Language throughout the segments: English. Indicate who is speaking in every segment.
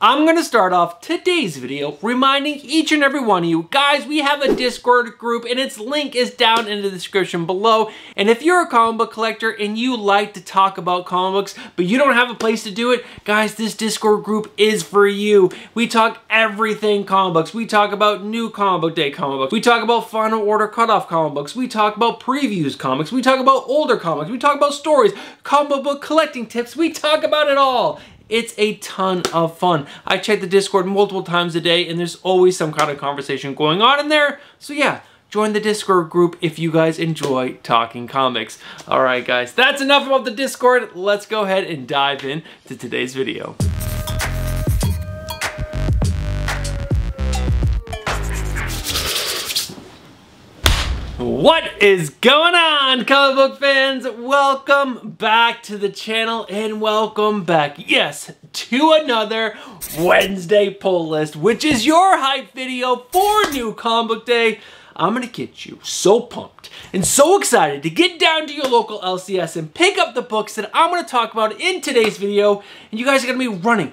Speaker 1: I'm gonna start off today's video reminding each and every one of you, guys, we have a Discord group and its link is down in the description below. And if you're a comic book collector and you like to talk about comic books, but you don't have a place to do it, guys, this Discord group is for you. We talk everything comic books. We talk about new comic book day comic books. We talk about final order cutoff comic books. We talk about previews comics. We talk about older comics. We talk about stories, comic book collecting tips. We talk about it all. It's a ton of fun. I check the Discord multiple times a day and there's always some kind of conversation going on in there. So yeah, join the Discord group if you guys enjoy talking comics. All right, guys, that's enough about the Discord. Let's go ahead and dive into today's video. What is going on, comic book fans? Welcome back to the channel and welcome back, yes, to another Wednesday pull list, which is your hype video for New Comic Book Day. I'm gonna get you so pumped and so excited to get down to your local LCS and pick up the books that I'm gonna talk about in today's video. And you guys are gonna be running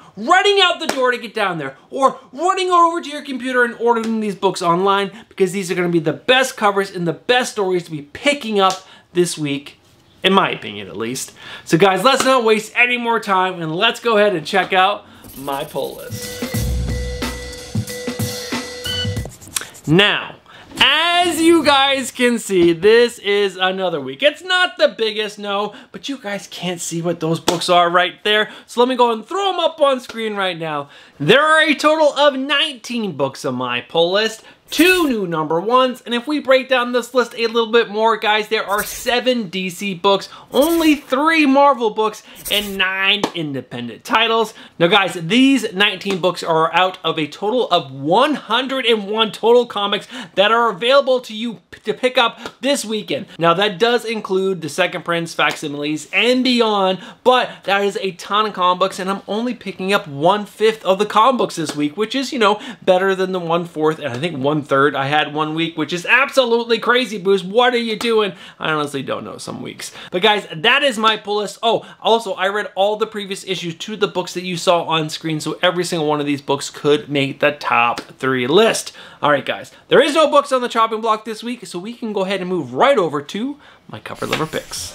Speaker 1: out the door to get down there, or running over to your computer and ordering these books online, because these are gonna be the best covers and the best stories to be picking up this week, in my opinion at least. So guys, let's not waste any more time and let's go ahead and check out my pull list. Now, as you guys can see, this is another week. It's not the biggest, no, but you guys can't see what those books are right there. So let me go and throw them up on screen right now. There are a total of 19 books on my pull list. 2 new #1s, and if we break down this list a little bit more, guys, there are 7 DC books, only 3 Marvel books, and 9 independent titles. Now guys, these 19 books are out of a total of 101 total comics that are available to you to pick up this weekend. Now that does include the second prints, facsimiles, and beyond, but that is a ton of comic books, and I'm only picking up 1/5 of the comic books this week, which is, you know, better than the 1/4, and I think 1/3 I had one week, which is absolutely crazy, Bruce. What are you doing? I honestly don't know some weeks. But guys, that is my pull list. Oh, also, I read all the previous issues to the books that you saw on screen, so every single one of these books could make the top 3 list. All right, guys, there is no books on the chopping block this week, so we can go ahead and move right over to my cover lever picks.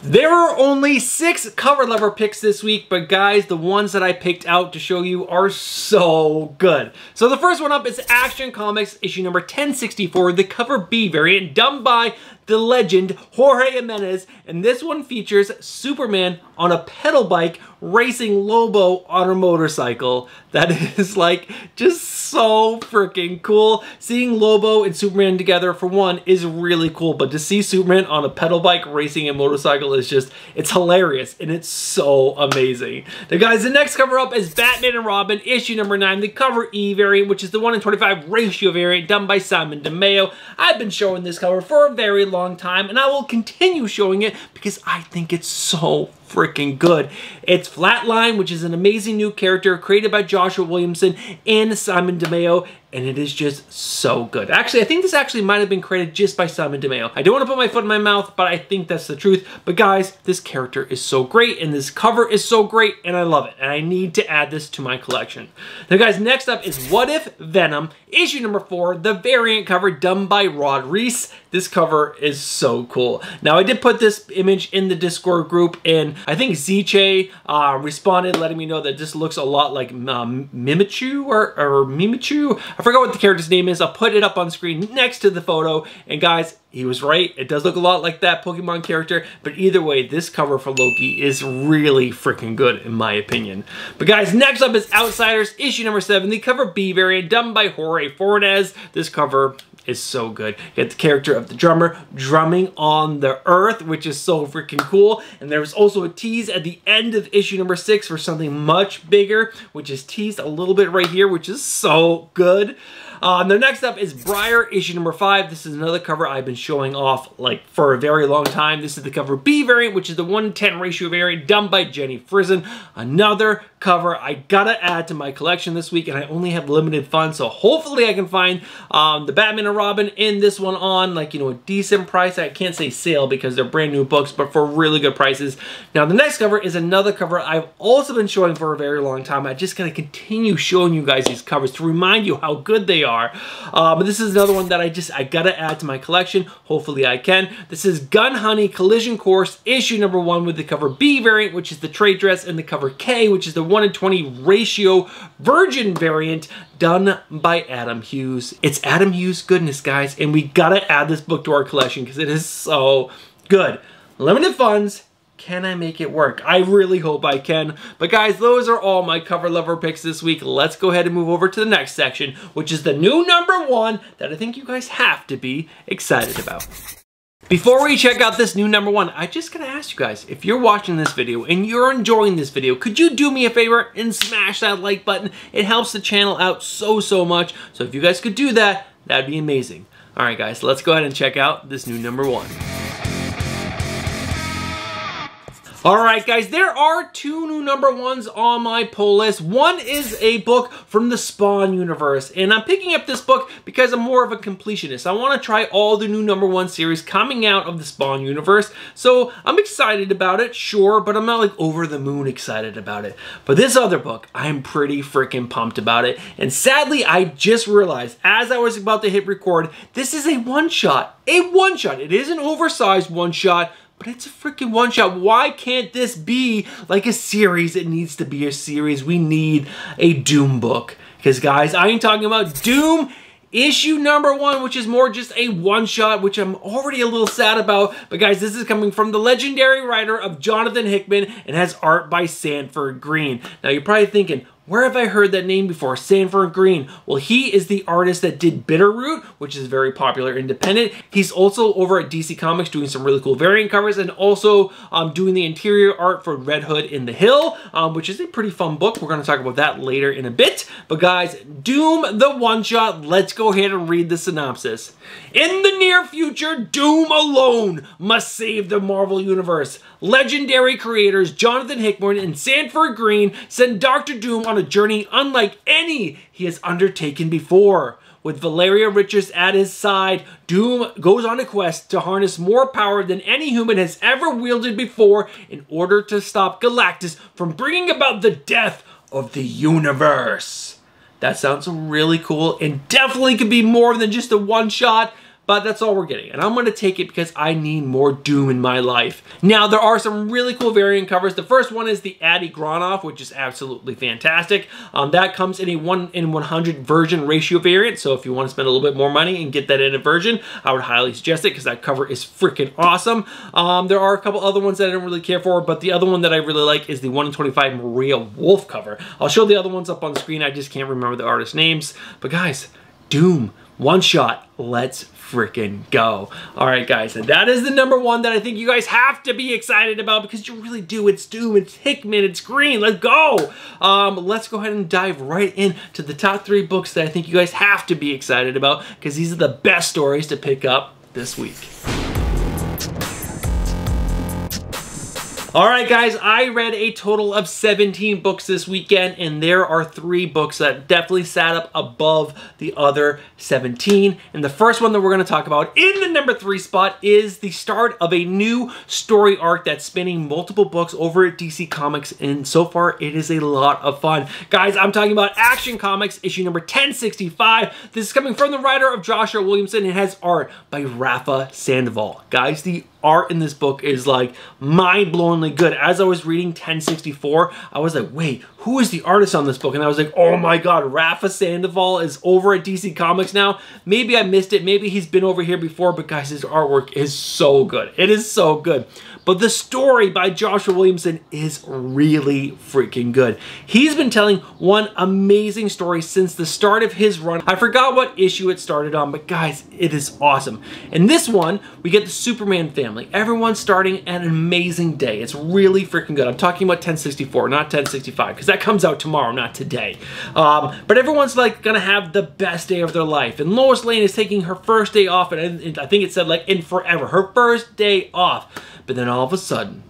Speaker 1: There are only 6 cover lever picks this week, but guys, the ones that I picked out to show you are so good. So the first one up is Action Comics issue number 1064, the cover B variant, done by the legend Jorge Jimenez, and this one features Superman on a pedal bike racing Lobo on a motorcycle. That is like just so freaking cool. Seeing Lobo and Superman together, for one, is really cool, but to see Superman on a pedal bike racing a motorcycle is just, it's hilarious and it's so amazing. Now guys, the next cover up is Batman and Robin issue number 9, the cover E variant, which is the 1:25 ratio variant done by Simon DeMeo. I've been showing this cover for a very long time and I will continue showing it because I think it's so freaking good. It's Flatline, which is an amazing new character created by Joshua Williamson and Simon DeMeo, and it is just so good. Actually, I think this actually might have been created just by Simon DeMeo. I don't want to put my foot in my mouth, but I think that's the truth. But guys, this character is so great, and this cover is so great, and I love it, and I need to add this to my collection. Now guys, next up is What If Venom, issue number 4, the variant cover done by Rod Reese. This cover is so cool. Now, I did put this image in the Discord group, and I think Ziche responded letting me know that this looks a lot like Mimichu or Mimichu. I forgot what the character's name is. I'll put it up on screen next to the photo. And guys, he was right. It does look a lot like that Pokemon character. But either way, this cover for Loki is really freaking good in my opinion. But guys, next up is Outsiders issue number 7, the cover B variant done by Jorge Fornes. This cover is so good. You get the character of the drummer drumming on the earth, which is so freaking cool. And there was also a tease at the end of issue number 6 for something much bigger, which is teased a little bit right here, which is so good. The next up is Briar, issue number 5. This is another cover I've been showing off like for a very long time. This is the cover B variant, which is the 1:10 ratio variant done by Jenny Frison. Another cover I gotta add to my collection this week, and I only have limited funds, so hopefully I can find the Batman and Robin in this one on like, you know, a decent price. I can't say sale because they're brand new books, but for really good prices. Now the next cover is another cover I've also been showing for a very long time. I just gotta continue showing you guys these covers to remind you how good they are. But this is another one that I gotta add to my collection. Hopefully I can. This is Gun Honey Collision Course, issue number 1 with the cover B variant, which is the trade dress, and the cover K, which is the 1:20 ratio virgin variant done by Adam Hughes. It's Adam Hughes goodness, guys, and we gotta add this book to our collection because it is so good. Limited funds. Can I make it work? I really hope I can. But guys, those are all my cover lover picks this week. Let's go ahead and move over to the next section, which is the new number 1 that I think you guys have to be excited about. Before we check out this new number 1, I just gotta ask you guys, if you're watching this video and you're enjoying this video, could you do me a favor and smash that like button? It helps the channel out so much. So if you guys could do that, that'd be amazing. All right, guys, let's go ahead and check out this new number 1. Alright guys, there are 2 new number 1s on my pull list. One is a book from the Spawn universe, and I'm picking up this book because I'm more of a completionist. I want to try all the new number 1 series coming out of the Spawn universe, so I'm excited about it, sure, but I'm not like over the moon excited about it. But this other book, I'm pretty freaking pumped about it, and sadly I just realized as I was about to hit record, this is a one-shot. A one-shot. It is an oversized one-shot, but it's a freaking one-shot. Why can't this be like a series? It needs to be a series. We need a Doom book. Because guys, I ain't talking about Doom issue number 1, which is more just a one-shot, which I'm already a little sad about. But guys, this is coming from the legendary writer of Jonathan Hickman and has art by Sanford Green. Now you're probably thinking, where have I heard that name before? Sanford Green. Well, he is the artist that did Bitterroot, which is very popular independent. He's also over at DC Comics doing some really cool variant covers, and also doing the interior art for Red Hood in the Hill, which is a pretty fun book. We're going to talk about that later in a bit. But guys, Doom the one-shot. Let's go ahead and read the synopsis. In the near future, Doom alone must save the Marvel Universe. Legendary creators Jonathan Hickman and Sanford Green send Dr. Doom on a journey unlike any he has undertaken before. With Valeria Richards at his side, Doom goes on a quest to harness more power than any human has ever wielded before in order to stop Galactus from bringing about the death of the universe. That sounds really cool and definitely could be more than just a one-shot. But that's all we're getting, and I'm going to take it because I need more Doom in my life. Now, there are some really cool variant covers. The first one is the Addy Gronoff, which is absolutely fantastic. That comes in a 1:100 version ratio variant, so if you want to spend a little bit more money and get that in a version, I would highly suggest it because that cover is freaking awesome. There are a couple other ones that I don't really care for, but the other one that I really like is the 1:25 Maria Wolf cover. I'll show the other ones up on screen. I just can't remember the artist names. But guys, Doom, one shot, let's freaking go. All right, guys, and that is the number 1 that I think you guys have to be excited about because you really do. It's Doom, it's Hickman, it's Green. Let's go. Let's go ahead and dive right into the top 3 books that I think you guys have to be excited about because these are the best stories to pick up this week. Alright guys, I read a total of 17 books this weekend, and there are 3 books that definitely sat up above the other 17. And the first one that we're going to talk about in the number 3 spot is the start of a new story arc that's spanning multiple books over at DC Comics, and so far it is a lot of fun. Guys, I'm talking about Action Comics issue number 1065. This is coming from the writer of Joshua Williamson and has art by Rafa Sandoval. Guys, the art in this book is like mind-blowingly good. As I was reading 1064, I was like, wait, who is the artist on this book? And I was like, oh my god, Rafa Sandoval is over at DC Comics now. Maybe I missed it. Maybe he's been over here before, but guys, his artwork is so good. It is so good. but the story by Joshua Williamson is really freaking good. He's been telling one amazing story since the start of his run. I forgot what issue it started on, but guys, it is awesome. In this one, we get the Superman family. Everyone's starting an amazing day. It's really freaking good. I'm talking about 1064, not 1065, because that comes out tomorrow, not today. But everyone's like gonna have the best day of their life. And Lois Lane is taking her first day off, and I think it said like in forever, her first day off. But then all of a sudden,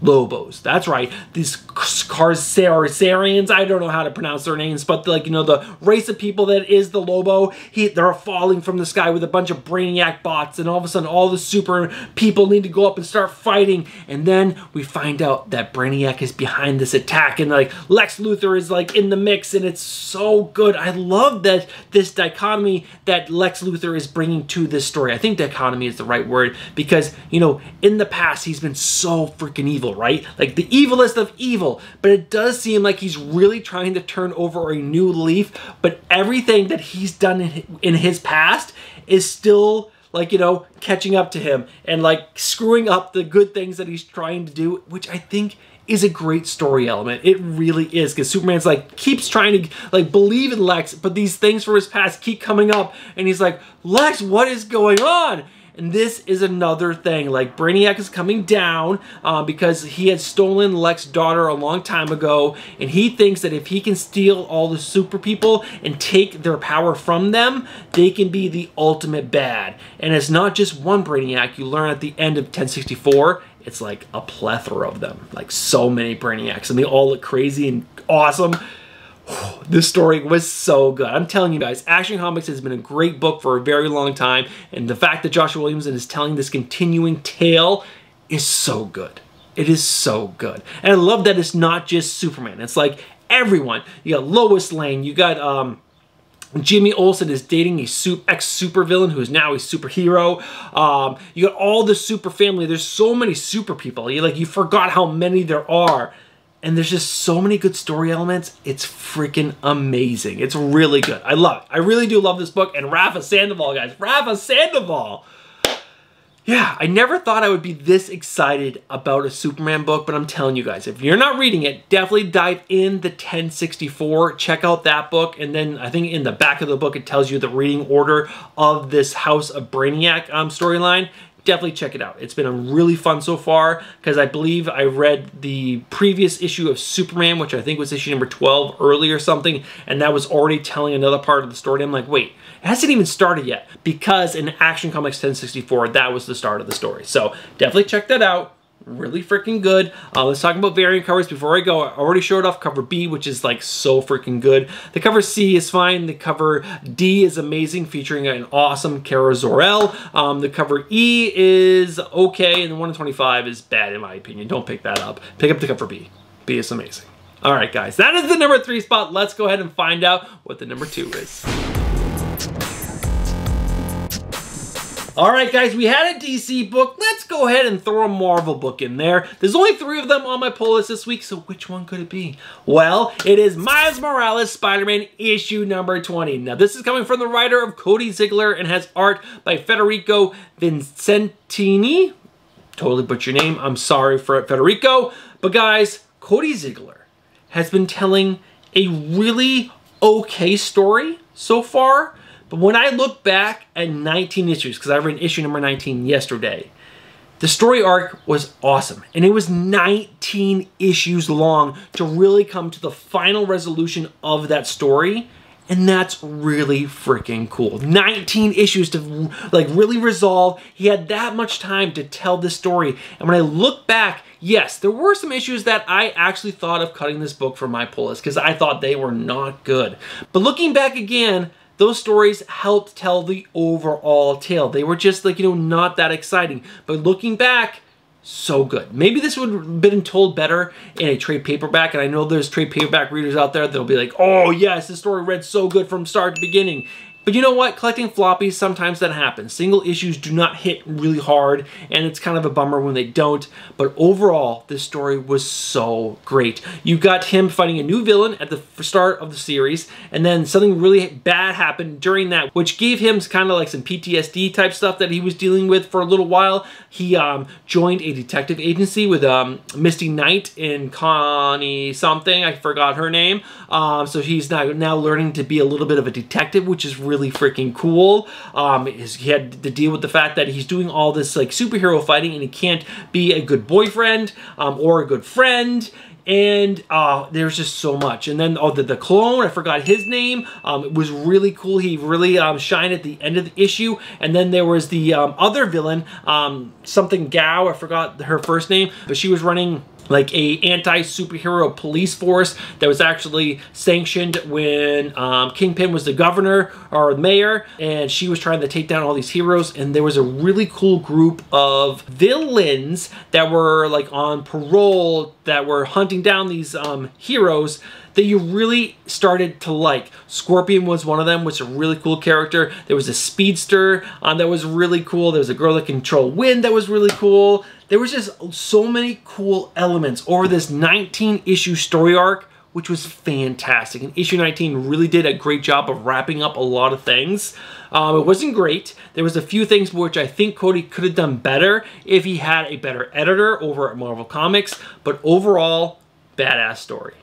Speaker 1: Lobos, that's right, these Carsarians, I don't know how to pronounce their names, but like, you know, the race of people that is the Lobo, they're falling from the sky with a bunch of Brainiac bots, and all of a sudden all the super people need to go up and start fighting, and then we find out that Brainiac is behind this attack, and like Lex Luthor is like in the mix, and it's so good. I love that this dichotomy that Lex Luthor is bringing to this story. I think dichotomy is the right word, because, you know, in the past he's been so freaking evil, right? Like the evilest of evil, but it does seem like he's really trying to turn over a new leaf, but everything that he's done in his past is still, like, you know, catching up to him and like screwing up the good things that he's trying to do, which I think is a great story element. It really is, because Superman's like keeps trying to like believe in Lex, but these things from his past keep coming up, and he's like, Lex, what is going on? And this is another thing, like Brainiac is coming down because he had stolen Lex's daughter a long time ago, and he thinks that if he can steal all the super people and take their power from them, they can be the ultimate bad. And it's not just one Brainiac. You learn at the end of 1064, it's like a plethora of them, like so many Brainiacs, and they all look crazy and awesome. This story was so good. I'm telling you guys, Action Comics has been a great book for a very long time, and the fact that Joshua Williamson is telling this continuing tale is so good. It is so good. And I love that it's not just Superman. It's like everyone. You got Lois Lane, you got Jimmy Olsen is dating a ex-supervillain who is now a superhero. You got all the super family. There's so many super people. You forgot how many there are. And there's just so many good story elements. It's freaking amazing. It's really good. I love it. I really do love this book. And Rafa Sandoval, guys. Rafa Sandoval. Yeah, I never thought I would be this excited about a Superman book, but I'm telling you guys, if you're not reading it, definitely dive in the 1064. Check out that book. And then I think in the back of the book, it tells you the reading order of this House of Brainiac storyline. Definitely check it out. It's been really fun so far, because I believe I read the previous issue of Superman, which I think was issue number 12 early or something, and that was already telling another part of the story. And I'm like, wait, it hasn't even started yet, because in Action Comics 1064, that was the start of the story. So definitely check that out. Really freaking good. Let's talk about variant covers before I go. I already showed off cover B, which is like so freaking good. The cover C is fine. The cover D is amazing, featuring an awesome Kara Zor-El. The cover E is okay, and the 1 in 25 is bad in my opinion. Don't pick that up. Pick up the cover B. B is amazing. All right, guys, that is the number 3 spot. Let's go ahead and find out what the number 2 is. All right, guys, we had a DC book. Let's go ahead and throw a Marvel book in there. There's only 3 of them on my pull list this week, so which one could it be? Well, it is Miles Morales Spider-Man issue number 20. Now, this is coming from the writer of Cody Ziegler and has art by Federico Vincentini. Totally butchered your name. I'm sorry for Federico. But guys, Cody Ziegler has been telling a really okay story so far. But when I look back at 19 issues, because I read issue number 19 yesterday, the story arc was awesome. And it was 19 issues long to really come to the final resolution of that story. And that's really freaking cool. 19 issues to like really resolve. He had that much time to tell this story. And when I look back, yes, there were some issues that I actually thought of cutting this book from my pull list, because I thought they were not good. But looking back again, those stories helped tell the overall tale. They were just like, not that exciting. But looking back, so good. Maybe this would have been told better in a trade paperback, and I know there's trade paperback readers out there that'll be like, oh yes, this story read so good from start to beginning. But But you know what? Collecting floppies, sometimes that happens. Single issues do not hit really hard, and it's kind of a bummer when they don't. But overall, this story was so great. You got him fighting a new villain at the start of the series, and then something really bad happened during that, which gave him kind of like some PTSD type stuff that he was dealing with for a little while. He joined a detective agency with Misty Knight and Connie something. I forgot her name. So he's now learning to be a little bit of a detective, which is really freaking cool. He had to deal with the fact that he's doing all this like superhero fighting and he can't be a good boyfriend or a good friend. And there's just so much. And then the clone, I forgot his name. It was really cool. He really shined at the end of the issue. And then there was the other villain, something Gao, I forgot her first name, but she was running like a anti-superhero police force that was actually sanctioned when Kingpin was the governor or mayor, and she was trying to take down all these heroes. And there was a really cool group of villains that were like on parole that were hunting down these heroes that you really started to like. Scorpion was one of them, which is a really cool character. There was a speedster that was really cool. There was a girl that controlled wind that was really cool. There was just so many cool elements over this 19-issue story arc, which was fantastic. And issue 19 really did a great job of wrapping up a lot of things. It wasn't great. There was a few things which I think Cody could have done better if he had a better editor over at Marvel Comics. But overall, badass story.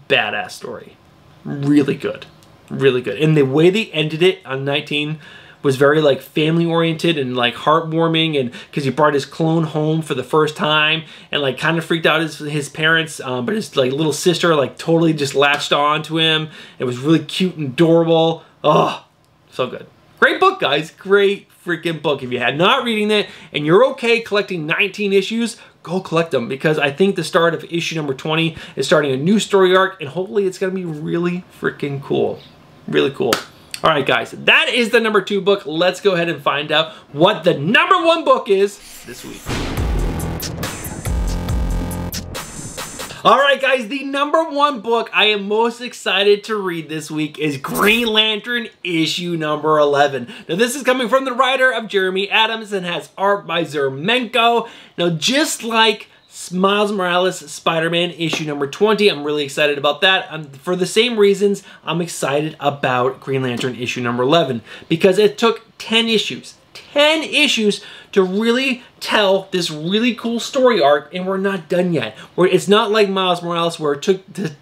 Speaker 1: Badass story. Really good. Really good. And the way they ended it on 19 was very like family oriented and like heartwarming, and because he brought his clone home for the first time and like kind of freaked out his parents, but his like little sister like totally just latched on to him. It was really cute and adorable. Oh, so good. Great book, guys. Great freaking book. If you had not reading it and you're okay collecting 19 issues, go collect them, because I think the start of issue number 20 is starting a new story arc, and hopefully it's going to be really freaking cool. Really cool. All right, guys, that is the number 2 book. Let's go ahead and find out what the number 1 book is this week. All right, guys, the number 1 book I am most excited to read this week is Green Lantern issue number 11. Now, this is coming from the writer of Jeremy Adams and has art by Zermenko. Now, just like Miles Morales Spider-Man issue number 20. I'm really excited about that. For the same reasons, I'm excited about Green Lantern issue number 11, because it took 10 issues. 10 issues to really tell this really cool story arc, and we're not done yet. It's not like Miles Morales where it took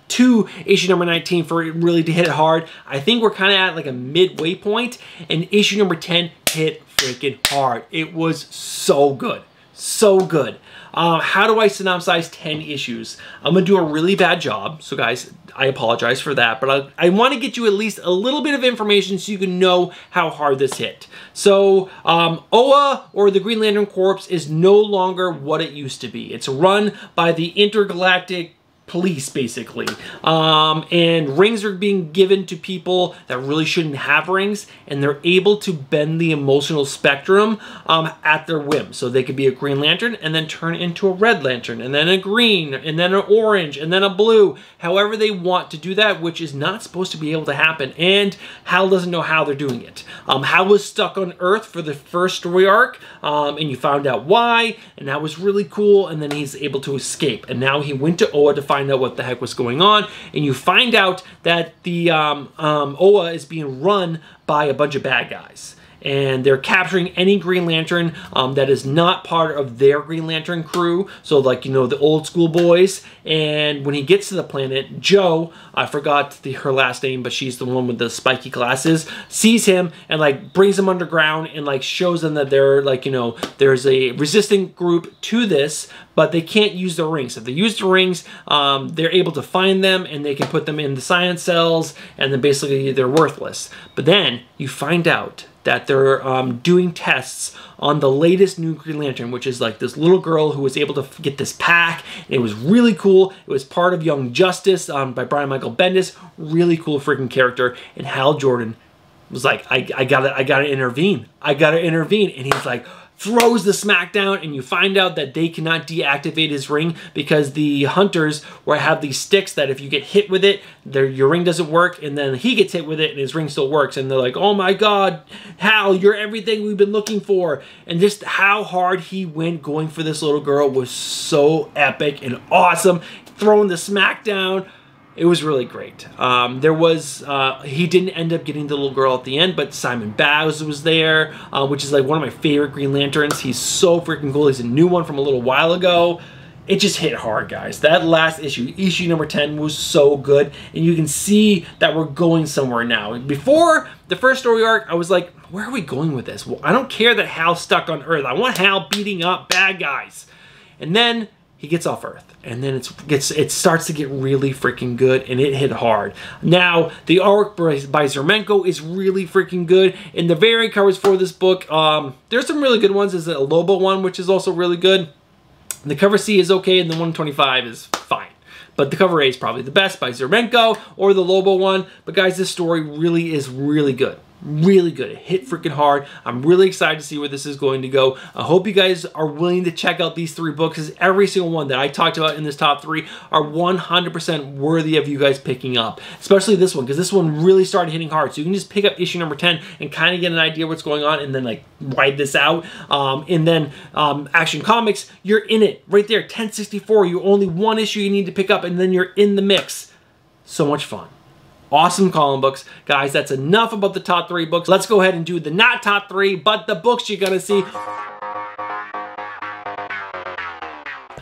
Speaker 1: to issue number 19 for it really to hit it hard. I think we're kind of at like a midway point, and issue number 10 hit freaking hard. It was so good. So good. How do I synopsize 10 issues? I'm going to do a really bad job, so guys, I apologize for that, but I want to get you at least a little bit of information so you can know how hard this hit. So, U.S.A, or the Green Lantern Corps, is no longer what it used to be. It's run by the Intergalactic Police, basically, and rings are being given to people that really shouldn't have rings, and they're able to bend the emotional spectrum at their whim. So they could be a Green Lantern and then turn into a Red Lantern, and then a green, and then an orange, and then a blue, however they want to do that, which is not supposed to be able to happen, and Hal doesn't know how they're doing it. Hal was stuck on Earth for the first story arc, and you found out why, and that was really cool, and then he's able to escape, and now he went to U.S.A to find out what the heck was going on, and you find out that the U.S.A is being run by a bunch of bad guys, and they're capturing any Green Lantern that is not part of their Green Lantern crew, so like, you know, the old school boys. And when he gets to the planet, Jo, I forgot her last name, but she's the one with the spiky glasses, sees him and like brings him underground and like shows them that they're like, you know, there's a resistant group to this, but they can't use the rings. If they use the rings, they're able to find them and they can put them in the science cells, and then basically they're worthless. But then you find out that they're doing tests on the latest new Green Lantern, which is like this little girl who was able to get this pack. And it was really cool. It was part of Young Justice by Brian Michael Bendis. Really cool freaking character. And Hal Jordan was like, I gotta intervene. I gotta intervene. And he's like, throws the smackdown, and you find out that they cannot deactivate his ring because the hunters have these sticks that if you get hit with it, your ring doesn't work, and then he gets hit with it and his ring still works, and they're like, oh my god, Hal, you're everything we've been looking for. And just how hard he went going for this little girl was so epic and awesome. Throwing the smackdown, it was really great. He didn't end up getting the little girl at the end, but Simon Bowes was there, which is like one of my favorite Green Lanterns. He's so freaking cool. He's a new one from a little while ago. It just hit hard, guys. That last issue number 10, was so good, and you can see that we're going somewhere now. Before the first story arc, I was like, where are we going with this? Well, I don't care that Hal's stuck on Earth. I want Hal beating up bad guys. And then he gets off Earth, and then it starts to get really freaking good, and it hit hard. Now, the artwork by Zermenko is really freaking good, and the variant covers for this book, there's some really good ones. There's a Lobo one, which is also really good. The cover C is okay, and the 125 is fine. But the cover A is probably the best by Zermenko, or the Lobo one. But guys, this story really is really good. Really good. It hit freaking hard. I'm really excited to see where this is going to go. I hope you guys are willing to check out these 3 books, because every single one that I talked about in this top 3 are 100% worthy of you guys picking up. Especially this one, because this one really started hitting hard. So you can just pick up issue number 10 and kind of get an idea what's going on, and then like ride this out. And then Action Comics, you're in it right there. 1064. You only one issue you need to pick up, and then you're in the mix. So much fun. Awesome column books. Guys, that's enough about the top 3 books. Let's go ahead and do the not top 3, but the books you're gonna see.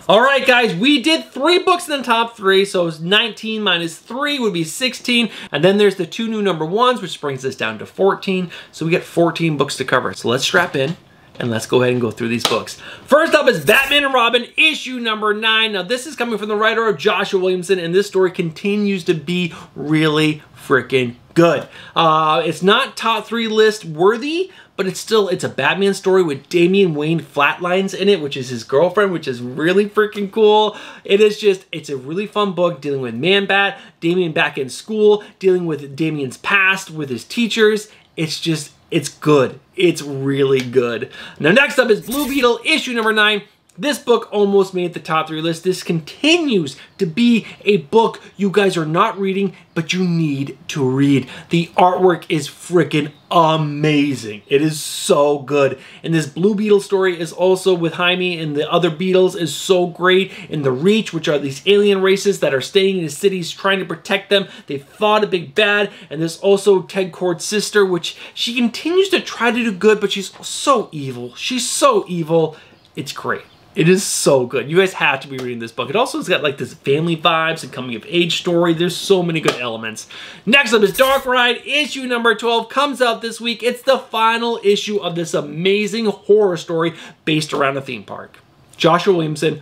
Speaker 1: Alright guys, we did 3 books in the top 3, so it's 19 minus 3 would be 16. And then there's the 2 new number 1s, which brings us down to 14. So we get 14 books to cover. So let's strap in, and let's go ahead and go through these books. First up is Batman and Robin, issue number 9. Now this is coming from the writer of Joshua Williamson, and this story continues to be really freaking good. It's not top 3 list worthy, but it's a Batman story with Damian Wayne Flatlines in it, which is his girlfriend, which is really freaking cool. It's a really fun book dealing with Man-Bat, Damian back in school, dealing with Damian's past with his teachers. It's good. It's really good. Now next up is Blue Beetle, issue number 9. This book almost made the top 3 list. This continues to be a book you guys are not reading, but you need to read. The artwork is freaking amazing. It is so good. And this Blue Beetle story is also with Jaime and the other Beetles is so great. And the Reach, which are these alien races that are staying in the cities trying to protect them. They fought a big bad. And there's also Ted Kord's sister, which she continues to try to do good, but she's so evil. She's so evil. It's great. It is so good. You guys have to be reading this book. It also has got like this family vibes and coming of age story. There's so many good elements. Next up is Dark Ride, issue number 12. Comes out this week. It's the final issue of this amazing horror story based around a theme park. Joshua Williamson,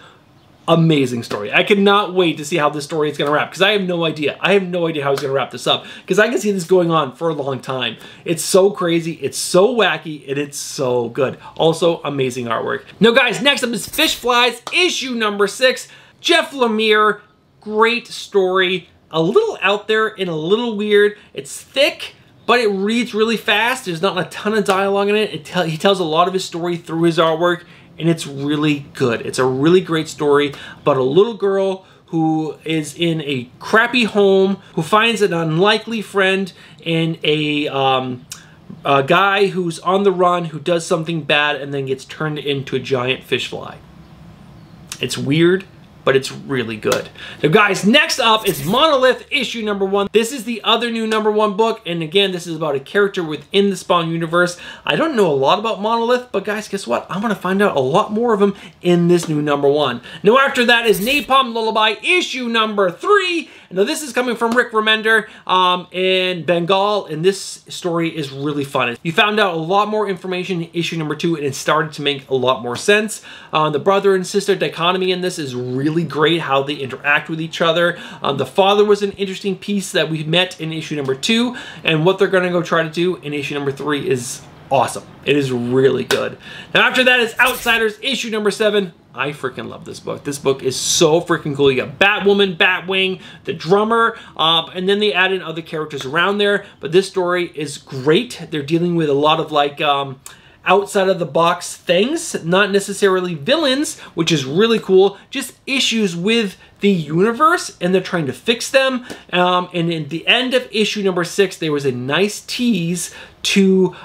Speaker 1: amazing story. I cannot wait to see how this story is going to wrap, because I have no idea. I have no idea how he's going to wrap this up, because I can see this going on for a long time. It's so crazy, it's so wacky, and it's so good. Also, amazing artwork. Now guys, next up is Fish Flies, issue number 6. Jeff Lemire, great story. A little out there and a little weird. It's thick, but it reads really fast. There's not a ton of dialogue in it. He tells a lot of his story through his artwork, and it's really good. It's a really great story about a little girl who is in a crappy home, who finds an unlikely friend in a guy who's on the run, who does something bad and then gets turned into a giant fish fly. It's weird, but it's really good. Now guys, next up is Monolith, issue number 1. This is the other new number 1 book, and again, this is about a character within the Spawn universe. I don't know a lot about Monolith, but guys, guess what? I'm gonna find out a lot more of him in this new number 1. Now after that is Napalm Lullaby, issue number 3. Now this is coming from Rick Remender in Bengal, and this story is really fun. You found out a lot more information in issue number 2, and it started to make a lot more sense. The brother and sister dichotomy in this is really great, how they interact with each other. The father was an interesting piece that we met in issue number 2, and what they're gonna go try to do in issue number 3 is awesome. It is really good. Now after that is Outsiders, issue number 7. I freaking love this book. This book is so freaking cool. You got Batwoman, Batwing, the drummer, and then they add in other characters around there. But this story is great. They're dealing with a lot of like outside of the box things, not necessarily villains, which is really cool, just issues with the universe, and they're trying to fix them. And in the end of issue number 6, there was a nice tease to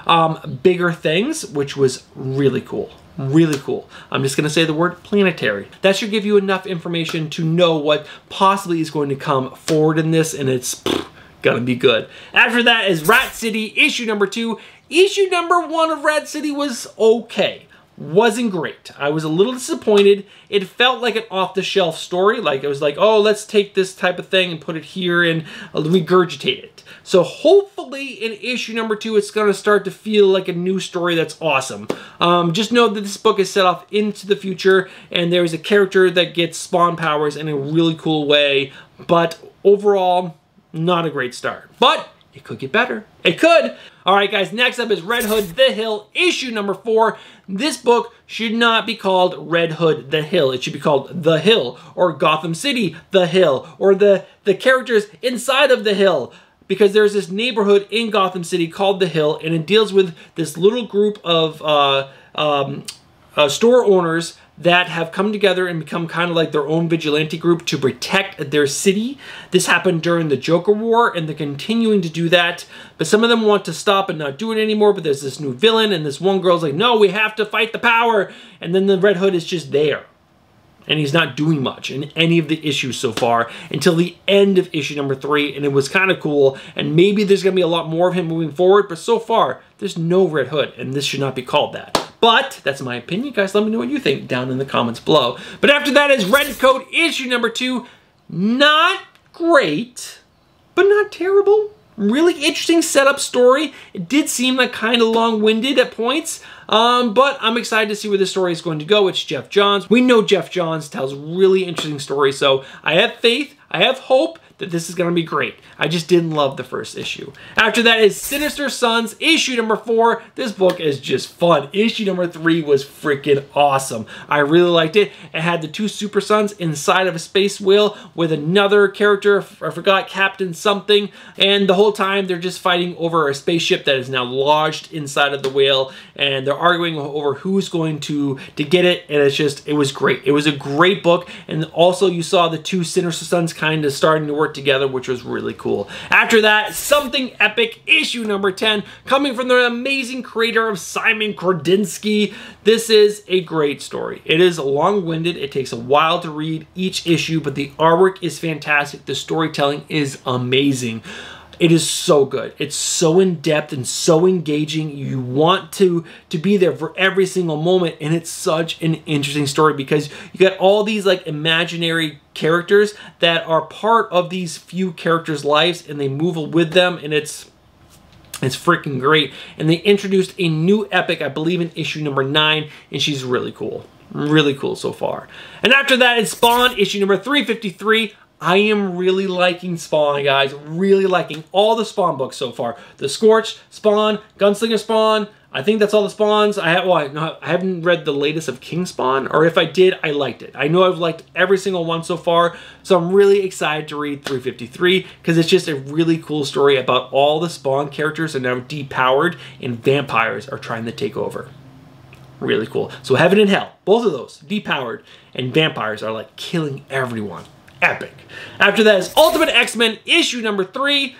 Speaker 1: bigger things, which was really cool. Really cool. I'm just going to say the word planetary. That should give you enough information to know what possibly is going to come forward in this, and it's gonna be good. After that is Rat City, issue number 2. Issue number 1 of Rat City was okay. Wasn't great. I was a little disappointed. It felt like an off-the-shelf story. Like it was like, oh, let's take this type of thing and put it here and regurgitate it. So hopefully in issue number 2, it's going to start to feel like a new story that's awesome. Just know that this book is set off into the future, and there's a character that gets spawn powers in a really cool way. But overall, not a great start. But it could get better. It could. All right, guys, next up is Red Hood The Hill, issue number 4. This book should not be called Red Hood The Hill. It should be called The Hill, or Gotham City The Hill, or the characters inside of The Hill. Because there's this neighborhood in Gotham City called The Hill, and it deals with this little group of store owners that have come together and become kind of like their own vigilante group to protect their city. This happened during the Joker War, and they're continuing to do that. But some of them want to stop and not do it anymore, but there's this new villain, and this one girl's like, no, we have to fight the power. And then the Red Hood is just there. And he's not doing much in any of the issues so far until the end of issue number 3, and it was kind of cool. And maybe there's going to be a lot more of him moving forward, but so far, there's no Red Hood, and this should not be called that. But that's my opinion, guys. Let me know what you think down in the comments below. But after that is Red Coat, issue number 2. Not great, but not terrible. Really interesting setup story. It did seem like kind of long-winded at points, but I'm excited to see where this story is going to go. It's Jeff Johns. We know Jeff Johns tells really interesting stories, so I have faith, I have hope that this is going to be great. I just didn't love the first issue. After that is Sinister Sons, issue number 4. This book is just fun. Issue number 3 was freaking awesome. I really liked it. It had the 2 Super Sons inside of a space whale with another character, I forgot, Captain something, and the whole time they're just fighting over a spaceship that is now lodged inside of the whale, and they're arguing over who's going to get it, and it was great. It was a great book, and also you saw the 2 Sinister Sons kind of starting to work together, which was really cool. After that, Something Epic, issue number 10, coming from the amazing creator of Simon Kordinsky. This is a great story. It is long-winded. It takes a while to read each issue, but the artwork is fantastic. The storytelling is amazing. It is so good. It's so in-depth and so engaging. You want to be there for every single moment, and it's such an interesting story because you got all these like imaginary characters that are part of these few characters' lives, and they move with them, and it's freaking great. And they introduced a new epic, I believe in issue number 9, and she's really cool. Really cool so far. And after that is Spawn, issue number 353. I am really liking Spawn, guys. Really liking all the Spawn books so far. The Scorched, Spawn, Gunslinger Spawn. I think that's all the Spawns. I haven't read the latest of King Spawn, or if I did, I liked it. I know I've liked every single one so far, so I'm really excited to read 353 because it's just a really cool story about all the Spawn characters are now depowered and vampires are trying to take over. Really cool. So Heaven and Hell, both of those, depowered, and vampires are like killing everyone. Epic. After that is Ultimate X-Men, issue number 3.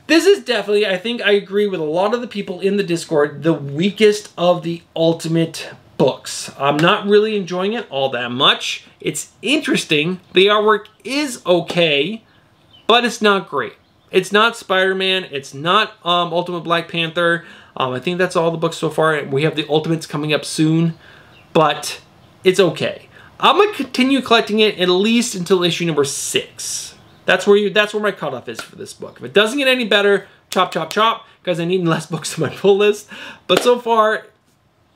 Speaker 1: This is definitely, I think I agree with a lot of the people in the Discord, the weakest of the Ultimate books. I'm not really enjoying it all that much. It's interesting. The artwork is okay, but it's not great. It's not Spider-Man. It's not Ultimate Black Panther. I think that's all the books so far. We have the Ultimates coming up soon, but it's okay. I'm gonna continue collecting it at least until issue number 6. That's where my cutoff is for this book. If it doesn't get any better, chop, chop, chop, because I need less books on my pull list. But so far,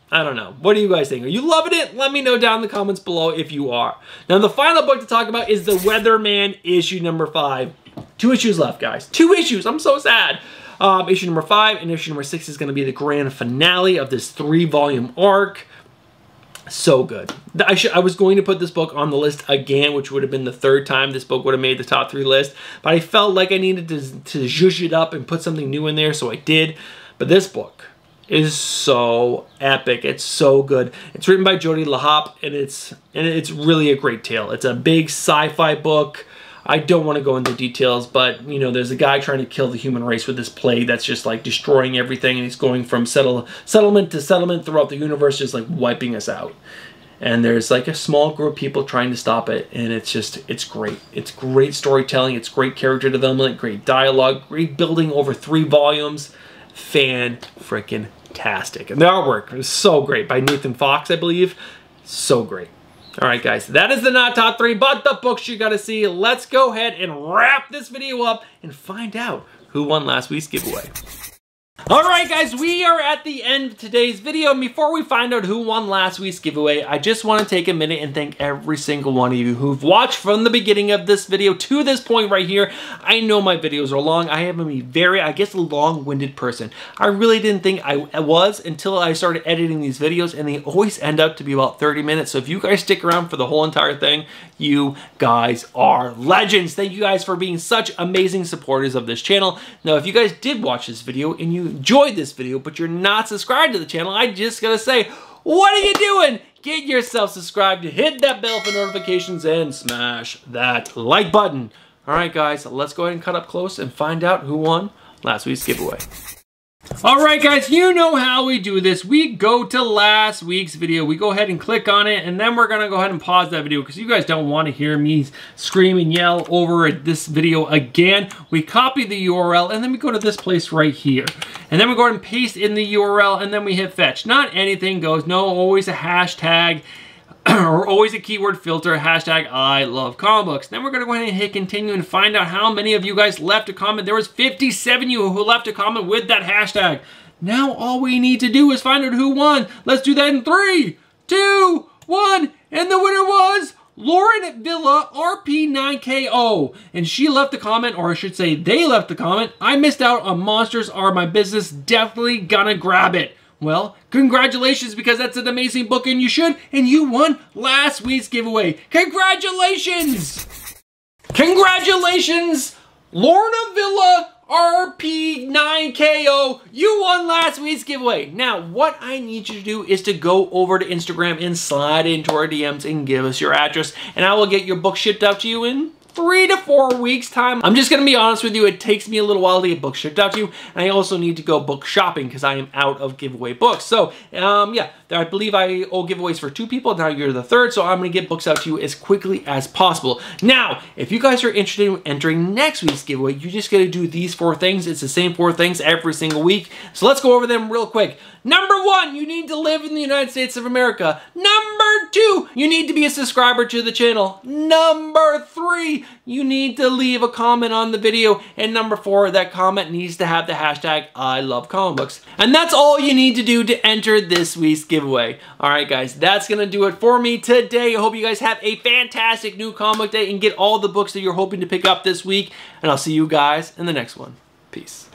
Speaker 1: I don't know. What do you guys think? Are you loving it? Let me know down in the comments below if you are. Now, the final book to talk about is The Weatherman, issue number 5. 2 issues left, guys. 2 issues. I'm so sad. Issue number 5 and issue number 6 is going to be the grand finale of this 3-volume arc. So good. I was going to put this book on the list again, which would have been the 3rd time this book would have made the top 3 list, but I felt like I needed to zhuzh it up and put something new in there, so I did. But this book is so epic. It's so good. It's written by Jody LaHoppe, and it's really a great tale. It's a big sci-fi book. I don't want to go into details, but you know, there's a guy trying to kill the human race with this plague that's just like destroying everything, and he's going from settlement to settlement throughout the universe, just like wiping us out. And there's like a small group of people trying to stop it, and it's great. It's great storytelling, it's great character development, great dialogue, great building over 3 volumes. Fan-frickin-tastic. And the artwork is so great, by Nathan Fox, I believe. So great. All right, guys, that is the not top 3, but the books you gotta see. Let's go ahead and wrap this video up and find out who won last week's giveaway. All right, guys, we are at the end of today's video. And before we find out who won last week's giveaway, I just want to take a minute and thank every single one of you who've watched from the beginning of this video to this point right here. I know my videos are long. I am a very, I guess, long-winded person. I really didn't think I was until I started editing these videos, and they always end up to be about 30 minutes. So if you guys stick around for the whole entire thing, you guys are legends. Thank you guys for being such amazing supporters of this channel. Now, if you guys did watch this video and you enjoyed this video, but you're not subscribed to the channel, I just gotta say, what are you doing? Get yourself subscribed, hit that bell for notifications, and smash that like button. All right, guys, let's go ahead and cut up close and find out who won last week's giveaway. All right, guys, you know how we do this. We go to last week's video. We go ahead and click on it, and then we're going to go ahead and pause that video because you guys don't want to hear me scream and yell over this video again. We copy the URL, and then we go to this place right here. And then we go ahead and paste in the URL, and then we hit fetch. Not anything goes. No, always a hashtag. Or always a keyword filter, hashtag I love comic books. Then we're going to go ahead and hit continue and find out how many of you guys left a comment. There was 57 of you who left a comment with that hashtag. Now all we need to do is find out who won. Let's do that in 3, 2, 1. And the winner was Lauren Villa RP9KO. And she left the comment, or I should say they left the comment. I missed out on Monsters Are My Business. Definitely gonna grab it. Well, congratulations, because that's an amazing book and you should, and you won last week's giveaway. Congratulations! Congratulations, Lorna Villa RP9KO. You won last week's giveaway. Now, what I need you to do is to go over to Instagram and slide into our DMs and give us your address, and I will get your book shipped out to you in 3 to 4 weeks time. I'm just gonna be honest with you, it takes me a little while to get books shipped out to you, and I also need to go book shopping because I am out of giveaway books. So yeah, I believe I owe giveaways for 2 people. Now you're the 3rd, so I'm gonna get books out to you as quickly as possible. Now, if you guys are interested in entering next week's giveaway, you just gotta do these 4 things. It's the same 4 things every single week. So let's go over them real quick. Number 1, you need to live in the United States of America. Number 2, you need to be a subscriber to the channel. Number 3, you need to leave a comment on the video. And number 4, that comment needs to have the hashtag I love comic books. And that's all you need to do to enter this week's giveaway. All right, guys, that's gonna do it for me today. I hope you guys have a fantastic new comic book day and get all the books that you're hoping to pick up this week. And I'll see you guys in the next one. Peace.